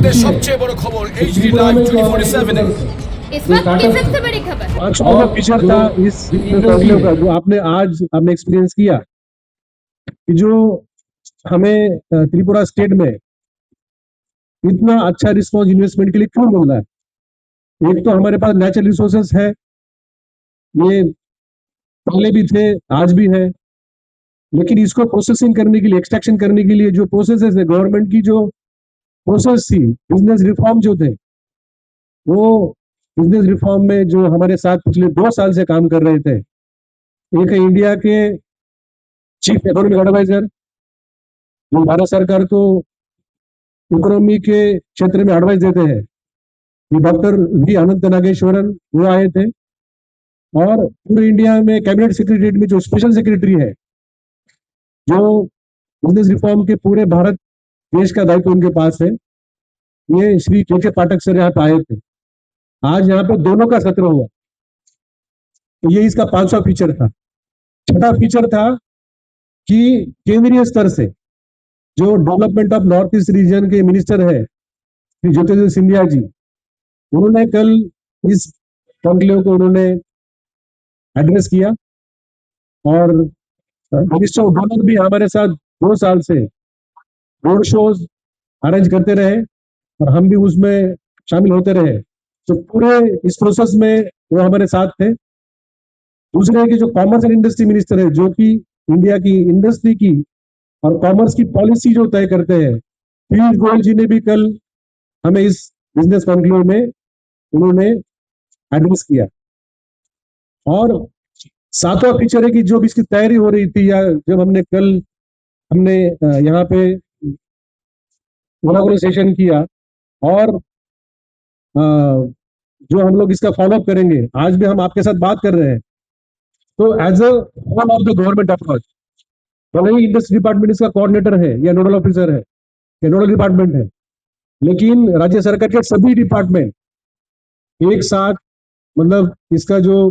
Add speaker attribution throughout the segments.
Speaker 1: मुहूर्ते सबचेয়ে বড় খবর HD live 24/7
Speaker 2: इस वक्त की सबसे बड़ी खबर।
Speaker 3: अच्छा फीचर था इस इंटरव्यू का जो आपने एक्सपीरियंस किया कि जो हमें त्रिपुरा स्टेट में इतना अच्छा रिस्पॉन्स इन्वेस्टमेंट के लिए क्यों मिल रहा है। एक तो हमारे पास नेचुरल रिसोर्सेस है, ये पहले भी थे, आज भी है, लेकिन इसको प्रोसेसिंग करने के लिए, एक्सट्रैक्शन करने के लिए जो प्रोसेसेस है, गवर्नमेंट की जो प्रोसेस थी, बिजनेस रिफॉर्म जो थे, वो बिजनेस रिफॉर्म में जो हमारे साथ पिछले 2 साल से काम कर रहे थे, एक है इंडिया के चीफ इकोनॉमिक एडवाइजर जो भारत सरकार को इकोनॉमी के क्षेत्र में एडवाइस देते हैं, ये डॉक्टर वी अनंत नागेश्वरन वो आए थे, और पूरे इंडिया में कैबिनेट सेक्रेटरी में जो स्पेशल सेक्रेटरी है जो बिजनेस रिफॉर्म के पूरे भारत देश का दायित्व उनके पास है, ये श्री के पाठक सर यहाँ पे आए थे। आज यहाँ पे दोनों का सत्र हुआ, तो ये इसका 500 फीचर था। छठा फीचर था कि केंद्रीय स्तर से जो development of north east region के मिनिस्टर है श्री ज्योतिरादित्य सिंधिया जी, उन्होंने कल इस कॉन्क्लेव को उन्होंने एड्रेस किया, और मिनिस्टर ऑफ डॉलर भी हमारे साथ 2 साल से रोड शोज अरेंज करते रहे और हम भी उसमें शामिल होते रहे, तो पूरे इस प्रोसेस में वो हमारे साथ थे। दूसरे की जो कॉमर्स एंड इंडस्ट्री मिनिस्टर है, जो कि इंडिया की इंडस्ट्री की और कॉमर्स की पॉलिसी जो तय करते हैं, पीयूष गोयल जी ने भी कल हमें इस बिजनेस कॉन्क्लेव में उन्होंने एड्रेस किया। और सातवां फीचर है कि जो भी इसकी तैयारी हो रही थी, या जब हमने यहाँ पे इनॉग्रेशन किया, और जो हम लोग इसका फॉलोअप करेंगे, आज भी हम आपके साथ बात कर रहे हैं, तो as a whole of the government approach, भले ही इंडस्ट्री डिपार्टमेंट इसका कोऑर्डिनेटर है या नोडल ऑफिसर है या नोडल डिपार्टमेंट है, लेकिन राज्य सरकार के सभी डिपार्टमेंट एक साथ, मतलब इसका जो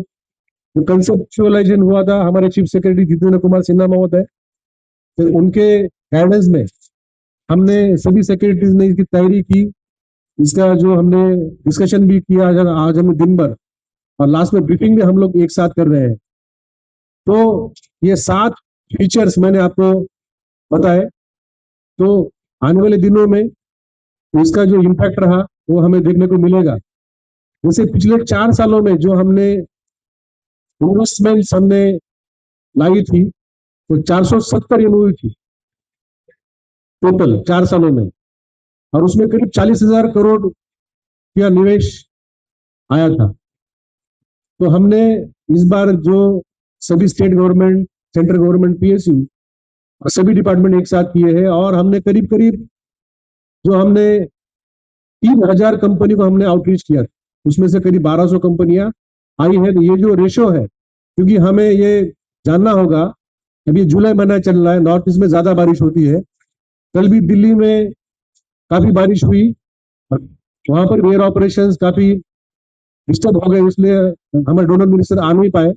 Speaker 3: कंसेप्चुअलाइजेशन हुआ था हमारे चीफ सेक्रेटरी जितेंद्र कुमार सिन्हा महोदय, तो उनके गाइडेंस में हमने सभी सेक्रेटरीज ने इसकी तैयारी की, इसका जो हमने डिस्कशन भी किया आज हमें दिन भर, और लास्ट में ब्रीफिंग भी हम लोग एक साथ कर रहे हैं। तो ये 7 फीचर्स मैंने आपको बताए, तो आने वाले दिनों में इसका जो इम्पैक्ट रहा वो हमें देखने को मिलेगा। जैसे पिछले 4 सालों में जो हमने इन्वेस्टमेंट्स हमने लाई थी, तो 470 एमओयू थी टोटल 4 सालों में, और उसमें करीब 40,000 करोड़ का निवेश आया था। तो हमने इस बार जो सभी state government, central government, PSU और सभी डिपार्टमेंट एक साथ किए हैं, और हमने करीब करीब जो हमने 3,000 कंपनी को हमने आउटरीच किया, उसमें से करीब 1,200 कंपनियां आई है। तो ये जो रेशो है, क्योंकि हमें ये जानना होगा, अभी जुलाई महीना चल रहा है, नॉर्थ ईस्ट में ज्यादा बारिश होती है, कल भी दिल्ली में काफी बारिश हुई, वहां पर एयर ऑपरेशंस काफी डिस्टर्ब हो गए, इसलिए हमारे डोनर मिनिस्टर आ नहीं पाए,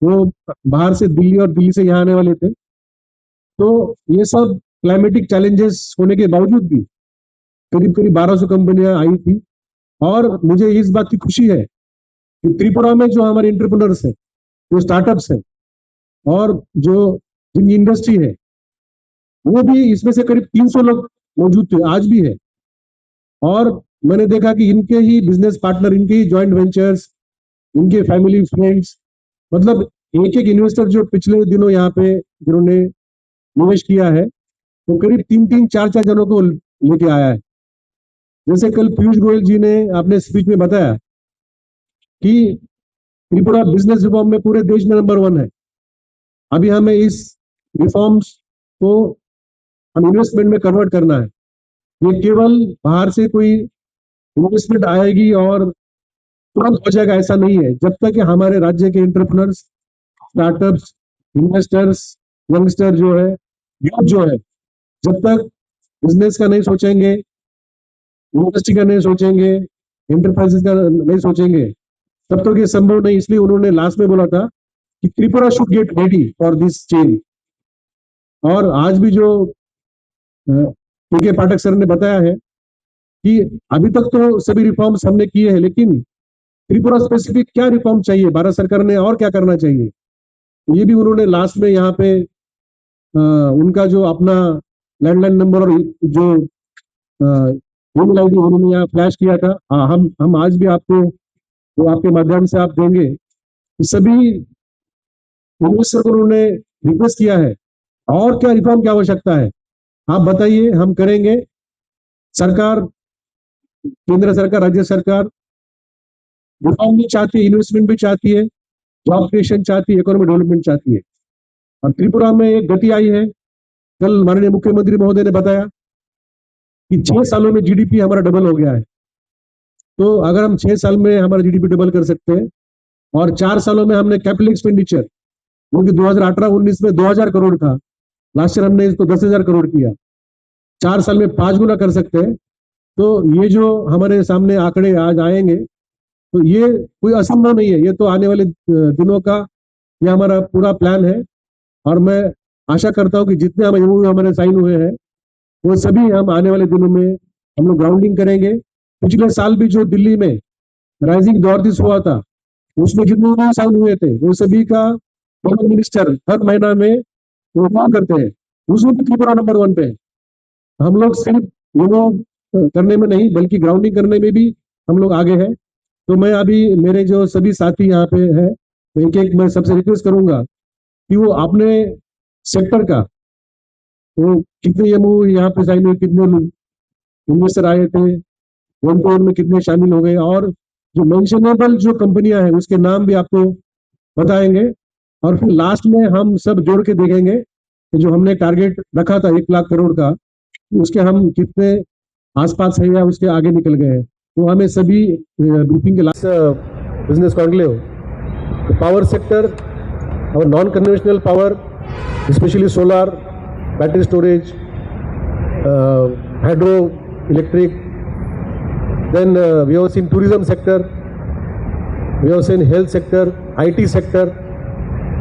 Speaker 3: वो बाहर से दिल्ली और दिल्ली से यहाँ आने वाले थे। तो ये सब क्लाइमेटिक चैलेंजेस होने के बावजूद भी करीब करीब 1,200 कंपनियां आई थी, और मुझे इस बात की खुशी है कि त्रिपुरा में जो हमारे एंटरप्रेन्योर्स है, जो स्टार्टअप्स है, और जो जिनकी इंडस्ट्री है, वो भी इसमें से करीब 300 लोग मौजूद थे, आज भी है। और मैंने देखा कि इनके ही बिजनेस पार्टनर, इनके ही जॉइंट वेंचर्स, इनके फैमिली फ्रेंड्स, मतलब एक एक इन्वेस्टर जो पिछले दिनों यहाँ पे जिन्होंने निवेश किया है, वो करीब 3-3, 4-4 जनों को लेके आया है। जैसे कल पीयूष गोयल जी ने अपने स्पीच में बताया कि त्रिपुरा बिजनेस रिफॉर्म में पूरे देश में नंबर 1 है। अभी हमें इस रिफॉर्म्स को हम इन्वेस्टमेंट में कन्वर्ट करना है। ये केवल बाहर से कोई इन्वेस्टमेंट आएगी और तुरंत हो जाएगा, ऐसा नहीं है। जब तक कि हमारे राज्य के एंटरप्रेन्योर्स, स्टार्टअप्स, इन्वेस्टर्स, यंगस्टर जो है, यूथ जो है, जब तक बिजनेस का नहीं सोचेंगे, इंडस्ट्री का नहीं सोचेंगे, एंटरप्राइजेस का नहीं सोचेंगे, तब तक ये संभव नहीं। इसलिए उन्होंने लास्ट में बोला था कि Tripura should get ready for this change. और आज भी जो के पाठक सर ने बताया है कि अभी तक तो सभी रिफॉर्म्स हमने किए हैं, लेकिन त्रिपुरा स्पेसिफिक क्या रिफॉर्म चाहिए, भारत सरकार ने और क्या करना चाहिए, ये भी उन्होंने लास्ट में यहाँ पे उनका जो अपना लैंडलाइन नंबर और जो ईमेल आईडी उन्होंने यहाँ फ्लैश किया था। हम आज भी आपको वो आपके माध्यम से आप देंगे। सभी मिनिस्टर को उन्होंने रिक्वेस्ट किया है और क्या रिफॉर्म की आवश्यकता है, आप बताइए, हम करेंगे। सरकार, केंद्र सरकार, राज्य सरकार रिफॉर्म भी चाहती है, इन्वेस्टमेंट भी चाहती है, जॉब क्रिएशन चाहती है, इकोनॉमिक डेवलपमेंट चाहती है। और त्रिपुरा में एक गति आई है। कल माननीय मुख्यमंत्री महोदय ने बताया कि 6 सालों में जीडीपी हमारा डबल हो गया है। तो अगर हम 6 साल में हमारा जीडीपी डबल कर सकते हैं और 4 सालों में हमने कैपिटल एक्सपेंडिचर, जो कि 2018-19 में 2000 करोड़ था, लास्ट ईयर हमने इसको 10,000 करोड़ किया, 4 साल में 5 गुना कर सकते हैं। तो ये जो हमारे सामने आंकड़े आज आएंगे, तो ये कोई असंभव नहीं है, ये तो आने वाले दिनों का ये हमारा पूरा प्लान है। और मैं आशा करता हूँ कि जितने हमारे साइन हुए हैं वो सभी हम आने वाले दिनों में हम लोग ग्राउंडिंग करेंगे। पिछले साल भी जो दिल्ली में राइजिंग नॉर्थ ईस्ट हुआ था, उसमें जितने भी साइन हुए थे वो सभी का होम मिनिस्टर हर महीना में वो क्या करते हैं, उसमें भी त्रिपुरा नंबर 1 पे है। हम लोग सिर्फ करने में नहीं बल्कि ग्राउंडिंग करने में भी हम लोग आगे हैं। तो मैं अभी मेरे जो सभी साथी यहाँ पे है, एक एक मैं सबसे रिक्वेस्ट करूंगा कि वो अपने सेक्टर का, वो कितने एमओयू यहाँ पे साइन हुए, कितने इन्वेस्टर आए थे, 1 करोड़ में कितने शामिल हो गए, और जो मेंशनेबल जो कंपनियां हैं उसके नाम भी आपको बताएंगे। और फिर लास्ट में हम सब जोड़ के देखेंगे कि जो हमने टारगेट रखा था 1 लाख करोड़ का, उसके हम कितने आसपास है या उसके आगे निकल गए हैं। तो हमें सभी ब्रीफिंग के last business conclave, power sector और non conventional power, specially solar, battery storage, hydro electric, then we have seen tourism sector, we have seen health sector, IT sector,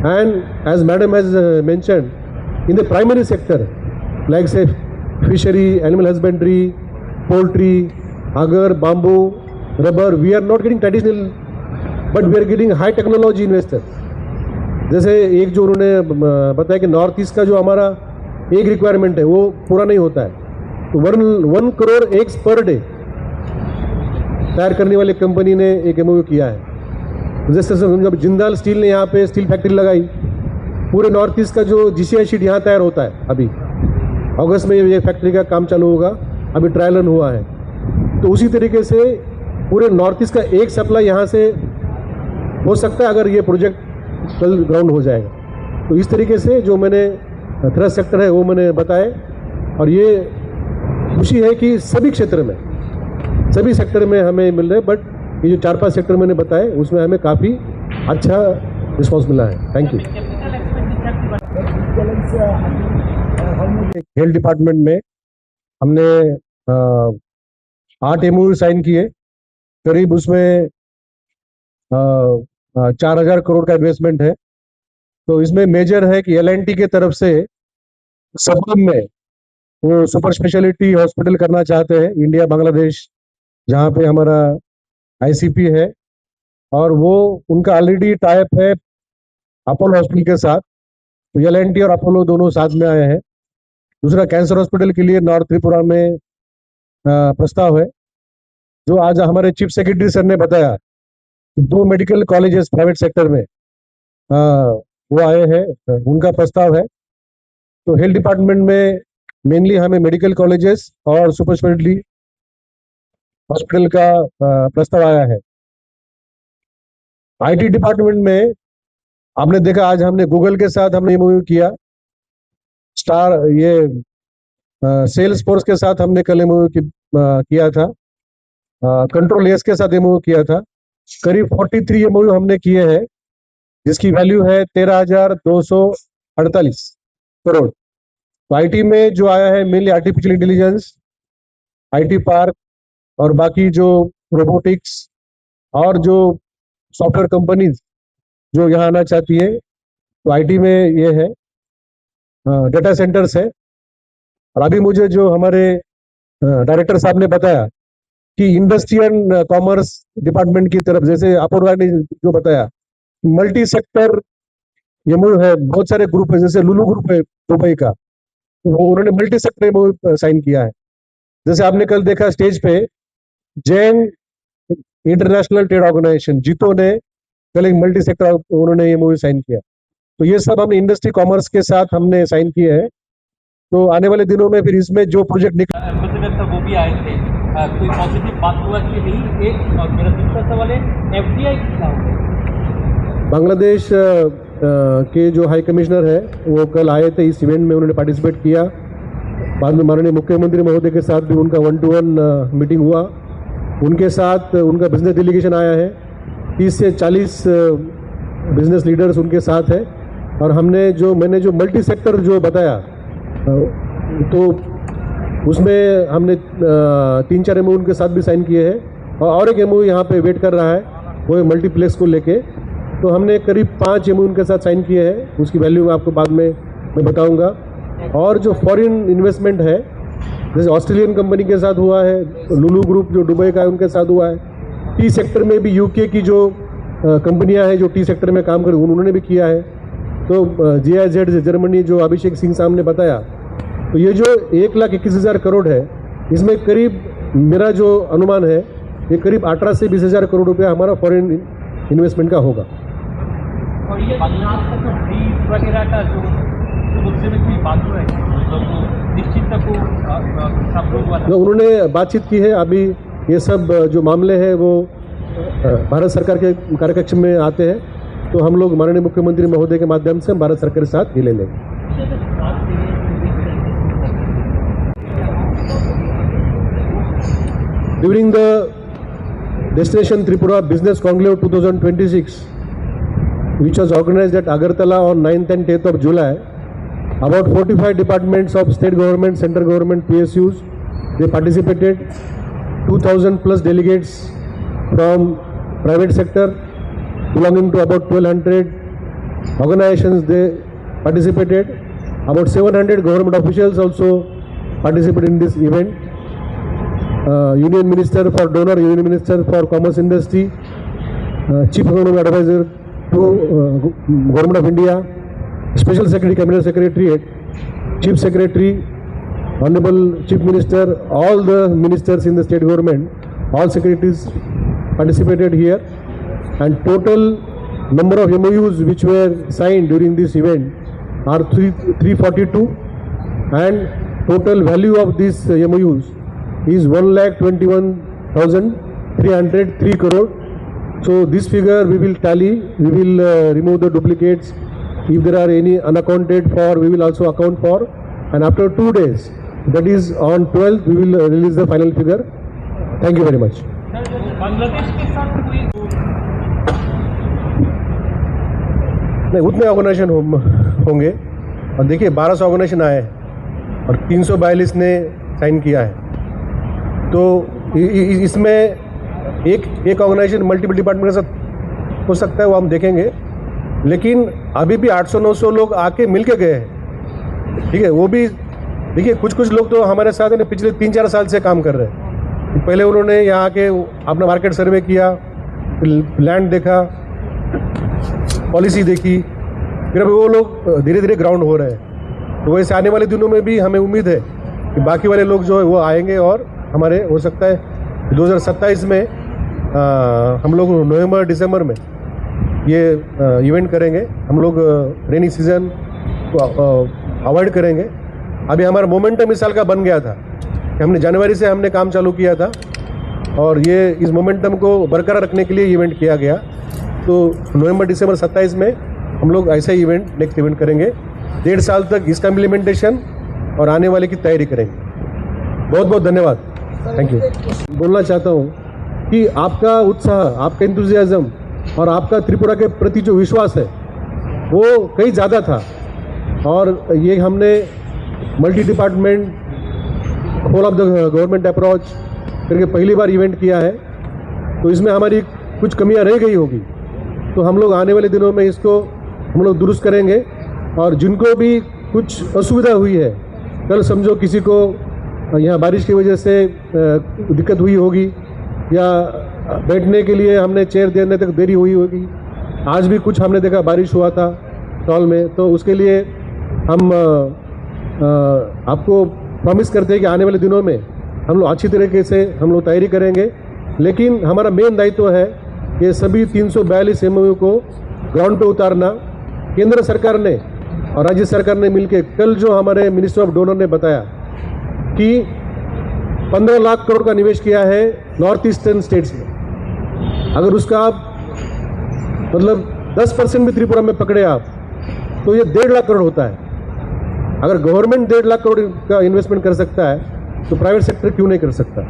Speaker 3: and as madam has mentioned, in the primary sector like say fishery, animal husbandry, poultry, agar, bamboo, rubber, we are not getting traditional but we are getting high technology investors. जैसे एक जो उन्होंने बताया कि north east का जो हमारा एक रिक्वायरमेंट है वो पूरा नहीं होता है, तो 1 करोड़ एग्स पर डे तैयार करने वाली कंपनी ने एक एमओयू किया है। जैसे जब जिंदाल स्टील ने यहाँ पे स्टील फैक्ट्री लगाई, पूरे नॉर्थ ईस्ट का जो जीसीआई शीट यहाँ तैयार होता है, अभी अगस्त में ये फैक्ट्री का काम चालू होगा, अभी ट्रायल रन हुआ है। तो उसी तरीके से पूरे नॉर्थ ईस्ट का एक सप्लाई यहाँ से हो सकता है अगर ये प्रोजेक्ट कल ग्राउंड हो जाएगा। तो इस तरीके से जो मैंने थ्रस्ट सेक्टर है वो मैंने बताए, और ये खुशी है कि सभी क्षेत्र में, सभी सेक्टर में हमें मिल रहे हैं, बट ये जो 4-5 सेक्टर मैंने बताए उसमें हमें काफ़ी अच्छा रिस्पॉन्स मिला है। Thank you. हेल्थ डिपार्टमेंट में हमने 8 एमओयू साइन किए, करीब उसमें 4,000 करोड़ का इन्वेस्टमेंट है। तो इसमें मेजर है कि एल&टी के तरफ से सबब में वो सुपर स्पेशलिटी हॉस्पिटल करना चाहते हैं, इंडिया बांग्लादेश जहाँ पे हमारा आईसीपी है, और वो उनका ऑलरेडी टाइप है अपोलो हॉस्पिटल के साथ। तो एल&टी और अपोलो दोनों साथ में आए हैं। दूसरा कैंसर हॉस्पिटल के लिए नॉर्थ त्रिपुरा में प्रस्ताव है, जो आज हमारे चीफ सेक्रेटरी सर ने बताया, 2 मेडिकल कॉलेजेस प्राइवेट सेक्टर में वो आए हैं, उनका प्रस्ताव है। तो हेल्थ डिपार्टमेंट में मेनली हमें मेडिकल कॉलेजेस और सुपर स्पेशलिटी हॉस्पिटल का प्रस्ताव आया है। आईटी डिपार्टमेंट में आपने देखा आज हमने गूगल के साथ हमने एमओयू किया, स्टार ये सेल्स फोर्स के साथ हमने कल एमओयू किया था, कंट्रोल एस के साथ एमओयू किया था। करीब 43 एमओयू हमने किए हैं, जिसकी वैल्यू है 13,248 करोड़। तो आईटी में जो आया है mainly artificial intelligence, IT park और बाकी जो रोबोटिक्स और जो सॉफ्टवेयर कंपनीज जो यहाँ आना चाहती है, तो आईटी में ये है, डेटा सेंटर्स है। और अभी मुझे जो हमारे डायरेक्टर साहब ने बताया कि इंडस्ट्री एंड कॉमर्स डिपार्टमेंट की तरफ, जैसे अपूर्वा ने जो बताया, मल्टी सेक्टर एमओयू है, बहुत सारे ग्रुप है, जैसे लुलु ग्रुप है दुबई का, वो उन्होंने मल्टी सेक्टर एमओयू साइन किया है। जैसे आपने कल देखा स्टेज पे, जैन इंटरनेशनल ट्रेड ऑर्गेनाइजेशन जीतो ने कल एक मल्टी सेक्टर उन्होंने एमओयू साइन किया। तो ये सब हमने इंडस्ट्री कॉमर्स के साथ हमने साइन किए हैं। तो आने वाले दिनों में फिर इसमें जो प्रोजेक्ट निकल
Speaker 4: एम्बेसडर था वो भी आए थे, कोई पॉजिटिव बात हुआ कि नहीं? एक और मेरा दूसरा सवाल है, एफडीआई क्या होगा?
Speaker 3: बांग्लादेश के जो हाई कमिश्नर है वो कल आए थे इस इवेंट में, उन्होंने पार्टिसिपेट किया। बाद में माननीय मुख्यमंत्री महोदय के साथ भी उनका 1-to-1 मीटिंग हुआ। उनके साथ उनका बिजनेस डेलीगेशन आया है, 30 से 40 बिजनेस लीडर्स उनके साथ है। और मैंने जो मल्टी सेक्टर जो बताया, तो उसमें हमने 3-4 एमओयू उनके साथ भी साइन किए हैं, और एक एमओयू यहाँ पे वेट कर रहा है, वो है मल्टीप्लेक्स को लेके। तो हमने करीब 5 एमओयू उनके साथ साइन किए हैं, उसकी वैल्यू आपको बाद में मैं बताऊंगा। और जो फॉरेन इन्वेस्टमेंट है, जैसे ऑस्ट्रेलियन कंपनी के साथ हुआ है, लुलु ग्रुप जो दुबई का है उनके साथ हुआ है। टी सेक्टर में भी यूके की जो कंपनियां हैं जो टी सेक्टर में काम कर उन्होंने भी किया है। तो GIZ जर्मनी जो अभिषेक सिंह साहब ने बताया, तो ये जो 1,21,000 करोड़ है, इसमें करीब मेरा जो अनुमान है ये करीब 18 से 20,000 करोड़ रुपया हमारा फॉरेन इन्वेस्टमेंट का होगा।
Speaker 4: और ये बांग्लादेश का जो ब्रीज वगैरह का जो मुद्दे में कोई बात हुआ है, तो निश्चित तक वो सब लोग हुआ था?
Speaker 3: तो उन्होंने बातचीत की है। अभी ये सब जो मामले हैं वो भारत सरकार के कार्यकक्ष में आते हैं, तो हम लोग माननीय मुख्यमंत्री महोदय के माध्यम से हम भारत सरकार के साथ ले लेंगे। During the Destination Tripura Business Conclave 2026, which was organized at Agartala on 9th and 10th of July, about 45 departments of state government, central government, PSUs, they participated. 2,000 plus delegates from private sector belonging to about 1,200 organizations, they participated. About 700 government officials also participated in this event. Union Minister for Donor, Union Minister for Commerce Industry, Chief Economic Advisor to Government of India, Special Secretary, Cabinet Secretary, Chief Secretary, Honorable Chief Minister, all the ministers in the state government, all secretaries participated here, and total number of MOUs which were signed during this event are 342, and total value of these MOUs is 1,21,303 crore. So this figure we will tally, we will remove the duplicates. If there are any unaccounted for, we will also account for, and after 2 days, that is on 12th, we will release the final figure. Thank you very much.
Speaker 4: Bangladesh के साथ कोई
Speaker 3: नहीं, उतने organisation होंगे, और देखिए 1200 organisation आए हैं और 342 ने साइन किया है। तो इसमें एक ऑर्गेनाइजेशन मल्टीपल डिपार्टमेंट के साथ हो सकता है, वो हम देखेंगे, लेकिन अभी भी 800-900 लोग आके मिल के गए हैं। ठीक है, वो भी देखिए कुछ लोग तो हमारे साथ है पिछले 3-4 साल से काम कर रहे हैं। पहले उन्होंने यहाँ के अपना मार्केट सर्वे किया, लैंड देखा, पॉलिसी देखी, फिर अभी वो लोग धीरे धीरे ग्राउंड हो रहे हैं। तो वैसे आने वाले दिनों में भी हमें उम्मीद है कि बाकी वाले लोग जो है वो आएंगे, और हमारे हो सकता है 2027 में हम लोग नवंबर-दिसंबर में ये इवेंट करेंगे। हम लोग रेनी सीजन को अवॉइड करेंगे। अभी हमारा मोमेंटम इस साल का बन गया था कि हमने जनवरी से हमने काम चालू किया था, और ये इस मोमेंटम को बरकरार रखने के लिए इवेंट किया गया। तो नवंबर-दिसंबर 27 में हम लोग ऐसा ही इवेंट नेक्स्ट इवेंट करेंगे। 1.5 साल तक इसका इम्प्लीमेंटेशन और आने वाले की तैयारी करेंगे। बहुत बहुत धन्यवाद, थैंक यू। बोलना चाहता हूँ कि आपका उत्साह, आपका एंथुजियाज्म और आपका त्रिपुरा के प्रति जो विश्वास है वो कहीं ज़्यादा था, और ये हमने multi department whole of the government approach करके पहली बार इवेंट किया है। तो इसमें हमारी कुछ कमियां रह गई होगी, तो हम लोग आने वाले दिनों में इसको हम लोग दुरुस्त करेंगे। और जिनको भी कुछ असुविधा हुई है, कल समझो किसी को यहाँ बारिश की वजह से दिक्कत हुई होगी या बैठने के लिए हमने चेयर देने तक देरी हुई होगी। आज भी कुछ हमने देखा बारिश हुआ था स्टॉल में, तो उसके लिए हम आपको प्रॉमिस करते हैं कि आने वाले दिनों में हम लोग अच्छी तरीके से हम लोग तैयारी करेंगे। लेकिन हमारा मेन दायित्व है कि सभी 342 MOU को ग्राउंड पे उतारना। केंद्र सरकार ने और राज्य सरकार ने मिलकर कल जो हमारे मिनिस्टर ऑफ डोनर ने बताया कि 15 लाख करोड़ का निवेश किया है नॉर्थ ईस्टर्न स्टेट्स में। अगर उसका आप मतलब 10% भी त्रिपुरा में पकड़े आप, तो ये 1.5 लाख करोड़ होता है। अगर गवर्नमेंट 1.5 लाख करोड़ का इन्वेस्टमेंट कर सकता है तो प्राइवेट सेक्टर क्यों नहीं कर सकता।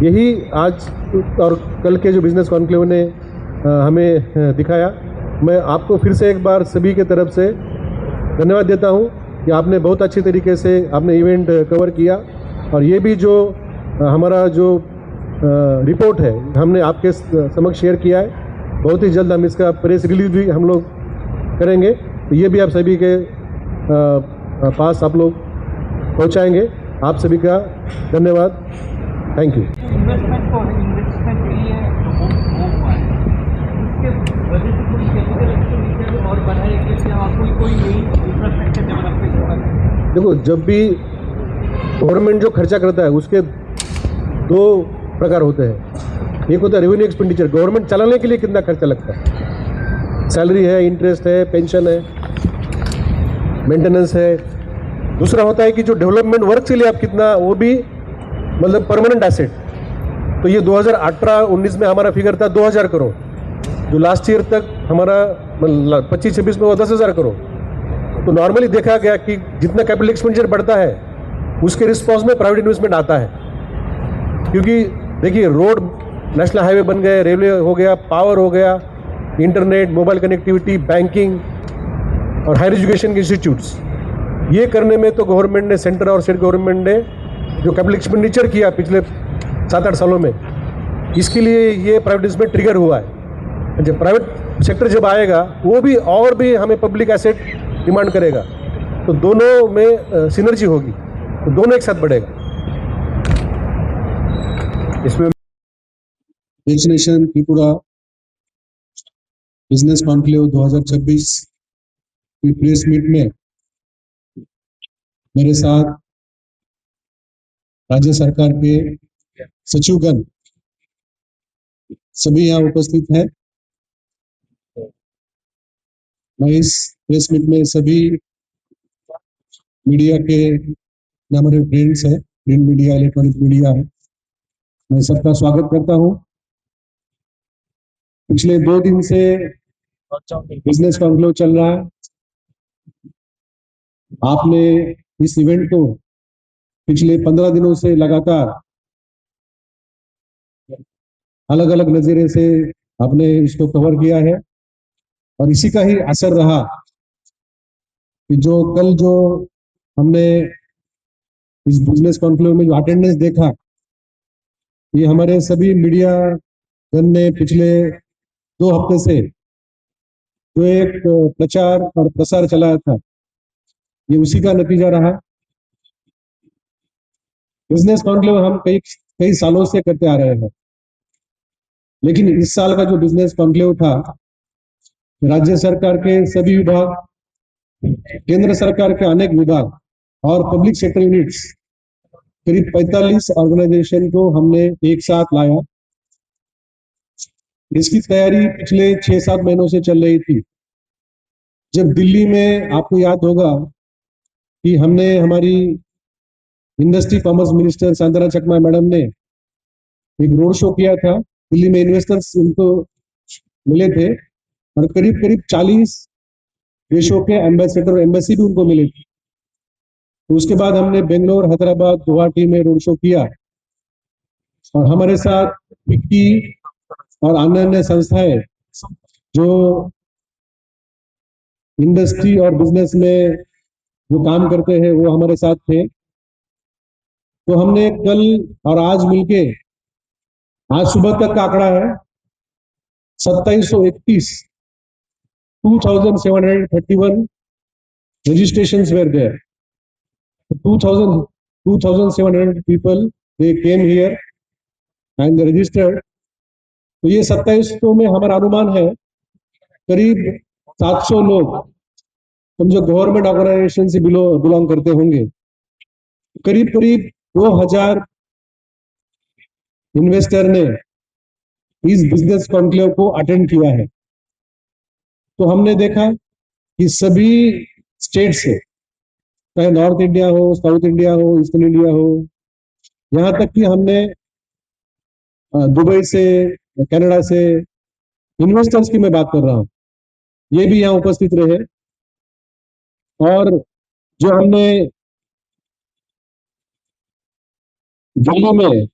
Speaker 3: यही आज और कल के जो बिजनेस कॉन्क्लेव ने हमें दिखाया। मैं आपको फिर से एक बार सभी के तरफ से धन्यवाद देता हूं कि आपने बहुत अच्छी तरीके से आपने इवेंट कवर किया, और ये भी जो हमारा जो रिपोर्ट है हमने आपके समक्ष शेयर किया है। बहुत ही जल्द हम इसका प्रेस रिलीज भी हम लोग करेंगे, तो ये भी आप सभी के पास आप लोग पहुंचाएंगे। आप सभी का धन्यवाद, थैंक यू।
Speaker 4: इन्वेस्टमेंट के लिए वो हुआ है, इसके वजह से कोई कैपिटल एक्सपेंडिचर और बढ़ाएगी या कोई नई इंफ्रास्ट्रक्चर डेवलपमेंट होगा?
Speaker 3: देखो, जब भी गवर्नमेंट जो खर्चा करता है उसके 2 प्रकार होते हैं। एक होता है रेवेन्यू एक्सपेंडिचर, गवर्नमेंट चलाने के लिए कितना खर्चा लगता है, सैलरी है, इंटरेस्ट है, पेंशन है, मेंटेनेंस है। दूसरा होता है कि जो डेवलपमेंट वर्क के लिए आप कितना, वो भी मतलब परमानेंट एसेट। तो ये 2018-19 में हमारा फिगर था 2000 करोड़, जो लास्ट ईयर तक हमारा 25-26 में हुआ 10,000 करोड़। तो नॉर्मली देखा गया कि जितना कैपिटल एक्सपेंडिचर बढ़ता है उसके रिस्पॉन्स में प्राइवेट इन्वेस्टमेंट आता है। क्योंकि देखिए, रोड, नेशनल हाईवे बन गए, रेलवे हो गया, पावर हो गया, इंटरनेट, मोबाइल कनेक्टिविटी, बैंकिंग और हायर एजुकेशन के इंस्टीट्यूट्स, ये करने में तो गवर्नमेंट ने, सेंटर और स्टेट गवर्नमेंट ने जो कैपिटल एक्सपेंडिचर किया पिछले 7-8 सालों में, इसके लिए ये प्राइवेट इन्वेस्टमेंट ट्रिगर हुआ है। जब प्राइवेट सेक्टर जब आएगा वो भी और भी हमें पब्लिक एसेट डिमांड करेगा, तो दोनों में सिनर्जी होगी, तो दोनों एक साथ बढ़ेगा। इसमें डेस्टिनेशन त्रिपुरा बिजनेस कॉन्क्लेव 2026 की प्रेस मीट में मेरे साथ राज्य सरकार के सचिवगण सभी यहाँ उपस्थित हैं। मैं इस प्रेस मीट में सभी मीडिया के हमारे फ्रेंड्स हैं, प्रिंट मीडिया, इलेक्ट्रॉनिक मीडिया है, मैं सबका स्वागत करता हूँ। पिछले 2 दिन से बिजनेस कॉन्क्लेव चल रहा है। आपने इस इवेंट को पिछले 15 दिनों से लगातार अलग अलग नजरिए से आपने इसको कवर किया है, और इसी का ही असर रहा कि जो कल जो हमने इस बिजनेस कॉन्क्लेव में जो अटेंडेंस देखा, ये हमारे सभी मीडिया गण ने पिछले 2 हफ्ते से जो एक प्रचार और प्रसार चलाया था, ये उसी का नतीजा रहा। बिजनेस कॉन्क्लेव हम कई सालों से करते आ रहे हैं, लेकिन इस साल का जो बिजनेस कॉन्क्लेव था, राज्य सरकार के सभी विभाग, केंद्र सरकार के अनेक विभाग और पब्लिक सेक्टर यूनिट्स, करीब 45 ऑर्गेनाइजेशन को हमने एक साथ लाया। इसकी तैयारी पिछले 6-7 महीनों से चल रही थी। जब दिल्ली में, आपको याद होगा कि हमने हमारी इंडस्ट्री कॉमर्स मिनिस्टर शांतना चकमा मैडम ने एक रोड शो किया था, दिल्ली में इन्वेस्टर्स उनको मिले थे, और करीब करीब 40 देशों के एम्बेसडर, एम्बेसी भी उनको मिले थे। तो उसके बाद हमने बेंगलोर, हैदराबाद, गुवाहाटी में रोड शो किया, और हमारे साथ फिक्की और अन्य संस्थाएं जो इंडस्ट्री और बिजनेस में जो काम करते हैं वो हमारे साथ थे। तो हमने कल और आज मिलके, आज सुबह तक का आंकड़ा है 2731, 2731 registrations were there. 2000 2,700 people they came here and they registered. तो ये 27 में हमारा अनुमान है करीब 700 लोग समझो गवर्नमेंट ऑर्गेनाइजेशन से बिलोंग करते होंगे. करीब करीब 2,000 इन्वेस्टर ने इस बिजनेस कॉन्क्लेव को अटेंड किया है. तो हमने देखा कि सभी स्टेट से, चाहे नॉर्थ इंडिया हो, साउथ इंडिया हो, ईस्टर्न इंडिया हो, यहाँ तक कि हमने दुबई से, कनाडा से इन्वेस्टर्स की मैं बात कर रहा हूँ, ये भी यहाँ उपस्थित रहे. और जो हमने दिल्ली में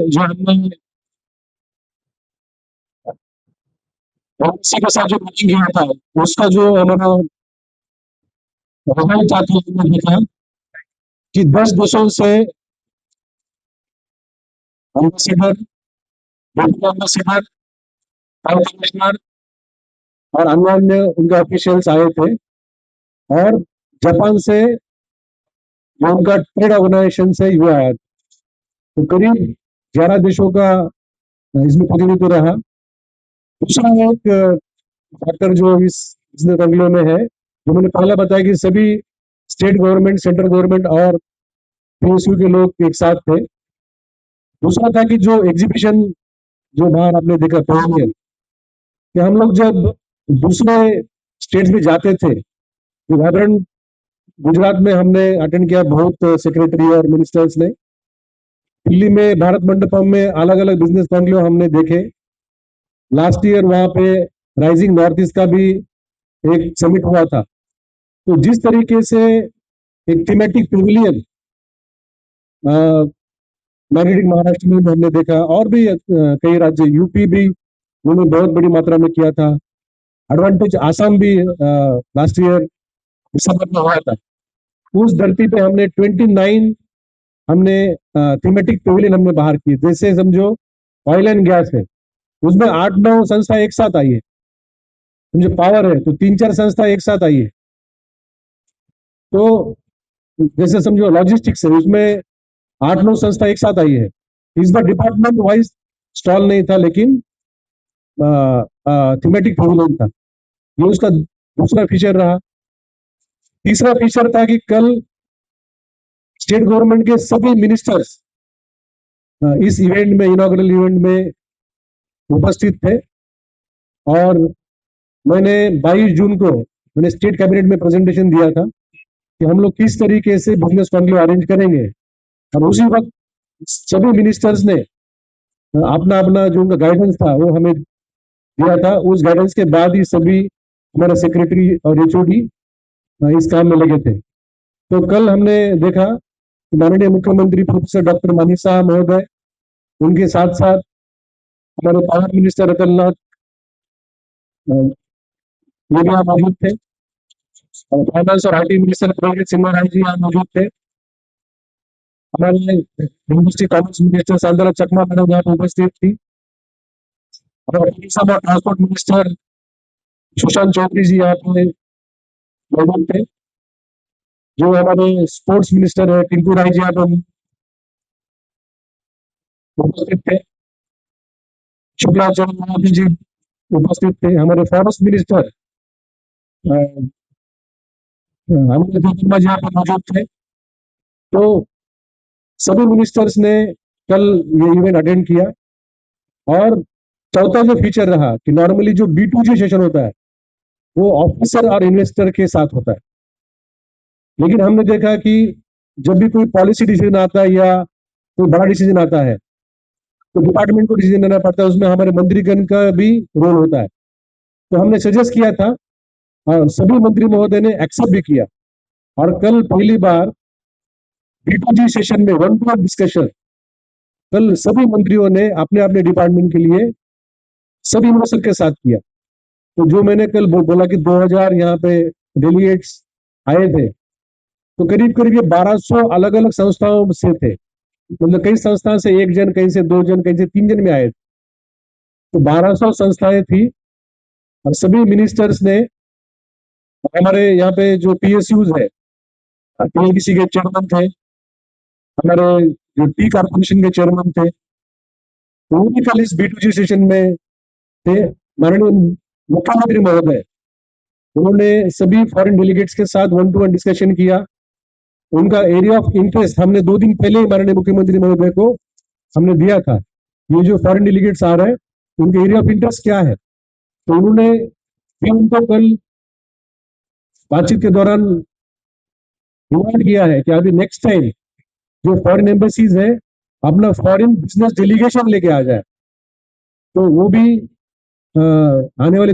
Speaker 3: जो हमने के साथ जो मीटिंग किया था, उसका जो हमारा रिजल्ट आता है, हमने देखा कि 10 देशों से ambassador, deputy ambassador, high commissioner और अन्य उनके ऑफिशियल्स आए थे. और जापान से जो उनका ट्रेड ऑर्गेनाइजेशन से युवा आया था. तो करीब 11 देशों का इसमें प्रतिनिधित्व रहा. दूसरा एक फैक्टर जो इस बिजनेस कॉन्क्लेव में है, जो मैंने पहले बताया कि सभी स्टेट गवर्नमेंट, सेंट्रल गवर्नमेंट और पीएसयू के लोग एक साथ थे. दूसरा था कि जो एग्जीबिशन जो बाहर आपने देखा पहले, कि हम लोग जब दूसरे स्टेट्स में जाते थे, जो वाइब्रेंट गुजरात में हमने अटेंड किया, बहुत सेक्रेटरी और मिनिस्टर्स ने. दिल्ली में भारत मंडपम में अलग अलग बिजनेस कॉन्क्लेव हमने देखे. लास्ट ईयर वहां पे राइजिंग नॉर्थ ईस्ट का भी एक समिट हुआ था. तो जिस तरीके से एक थीमेटिक पेविलियन मैग्नेटिक महाराष्ट्र में हमने देखा, और भी कई राज्य, यूपी भी उन्होंने बहुत बड़ी मात्रा में किया था. एडवांटेज आसाम भी लास्ट ईयर दिसंबर में हुआ था. उस धरती पे हमने 29 हमने थीमेटिक पेविलियन हमने बाहर किए. जैसे समझो ऑयल एंड गैस है, उसमें 8-9 संस्था एक साथ आई है. समझो पावर है तो 3-4 संस्था एक साथ आई है. तो जैसे समझो लॉजिस्टिक्स है, उसमें 8-9 संस्था एक साथ आई है. इस बार डिपार्टमेंट वाइज स्टॉल नहीं था, लेकिन थीमेटिक पेविलियन था. ये उसका दूसरा फीचर रहा. तीसरा फीचर था कि कल स्टेट गवर्नमेंट के सभी मिनिस्टर्स इस इवेंट में, इनॉग्रल इवेंट में उपस्थित थे. और मैंने 22 जून को मैंने स्टेट कैबिनेट में प्रेजेंटेशन दिया था कि हम लोग किस तरीके से बिजनेस कॉन्क्लेव अरेंज करेंगे. और उसी वक्त सभी मिनिस्टर्स ने अपना अपना जो उनका गाइडेंस था वो हमें दिया था. उस गाइडेंस के बाद ही सभी हमारा सेक्रेटरी और एचओडी इस काम में लगे थे. तो कल हमने देखा कि माननीय मुख्यमंत्री प्रोफेसर डॉक्टर मानिक साहब महोदय, उनके साथ साथ हमारे पावर मिनिस्टर रतनलाल ये भी यहाँ मौजूद थे. फाइनेंस और आईटी मिनिस्टर प्रवीण सिन्हा राय जी यहाँ मौजूद थे. हमारे यूनिवर्सिटी कॉमर्स मिनिस्टर सांदरा चकमा मैडम यहाँ पे उपस्थित थी. हमारे टूरिज्म और ट्रांसपोर्ट मिनिस्टर सुशांत चौधरी जी यहाँ पे मौजूद थे. जो हमारे स्पोर्ट्स मिनिस्टर है टिंकू राय जी यहाँ पे उपस्थित थे. शुक्लाचार्य मोदी जी उपस्थित थे. हमारे फॉरेस्ट मिनिस्टर हमारे जोतिर्मा जी यहाँ पे मौजूद थे. तो सभी मिनिस्टर्स ने कल ये इवेंट अटेंड किया. और चौथा जो फीचर रहा कि नॉर्मली जो B2G सेशन होता है वो ऑफिसर और इन्वेस्टर के साथ होता है. लेकिन हमने देखा कि जब भी कोई पॉलिसी डिसीजन आता है या कोई बड़ा डिसीजन आता है, तो डिपार्टमेंट को डिसीजन लेना पड़ता है. उसमें हमारे मंत्रीगण का भी रोल होता है. तो हमने सजेस्ट किया था और सभी मंत्री महोदय ने एक्सेप्ट भी किया. और कल पहली बार B2G सेशन में 1-to-1 डिस्कशन कल सभी मंत्रियों ने अपने अपने डिपार्टमेंट के लिए सभी इन्वेस्टर के साथ किया. तो जो मैंने कल बोला कि 2000 यहाँ पे डेलीगेट्स आए थे, तो करीब करीब ये 1200 अलग अलग संस्थाओं से थे. मतलब कई संस्था से 1 जन, कहीं से 2 जन, कहीं से 3 जन में आए थे. तो 1200 संस्थाएं थी और सभी मिनिस्टर्स ने हमारे यहाँ पे जो PSUs है, PLDC के चेयरमैन थे, हमारे जो टी कॉर्पोरेशन के चेयरमैन थे, वो भी कल इस B2G सेशन में थे। माननीय मुख्यमंत्री महोदय, उन्होंने सभी फॉरेन डेलीगेट्स के साथ 1-to-1 डिस्कशन किया। उनका एरिया ऑफ इंटरेस्ट हमने 2 दिन पहले ही माननीय मुख्यमंत्री महोदय को हमने दिया था। ये जो फॉरेन डेलीगेट्स आ रहे हैं, उनके एरिया ऑफ इंटरेस्ट क्या है, तो उन्होंने भी उनको कल बातचीत के दौरान डिमांड किया है कि अभी नेक्स्ट टाइम जो फॉरेन एम्बेसीज है, अपना फॉरेन बिजनेस डेलीगेशन लेके आ जाए। तो वो भी आने वाले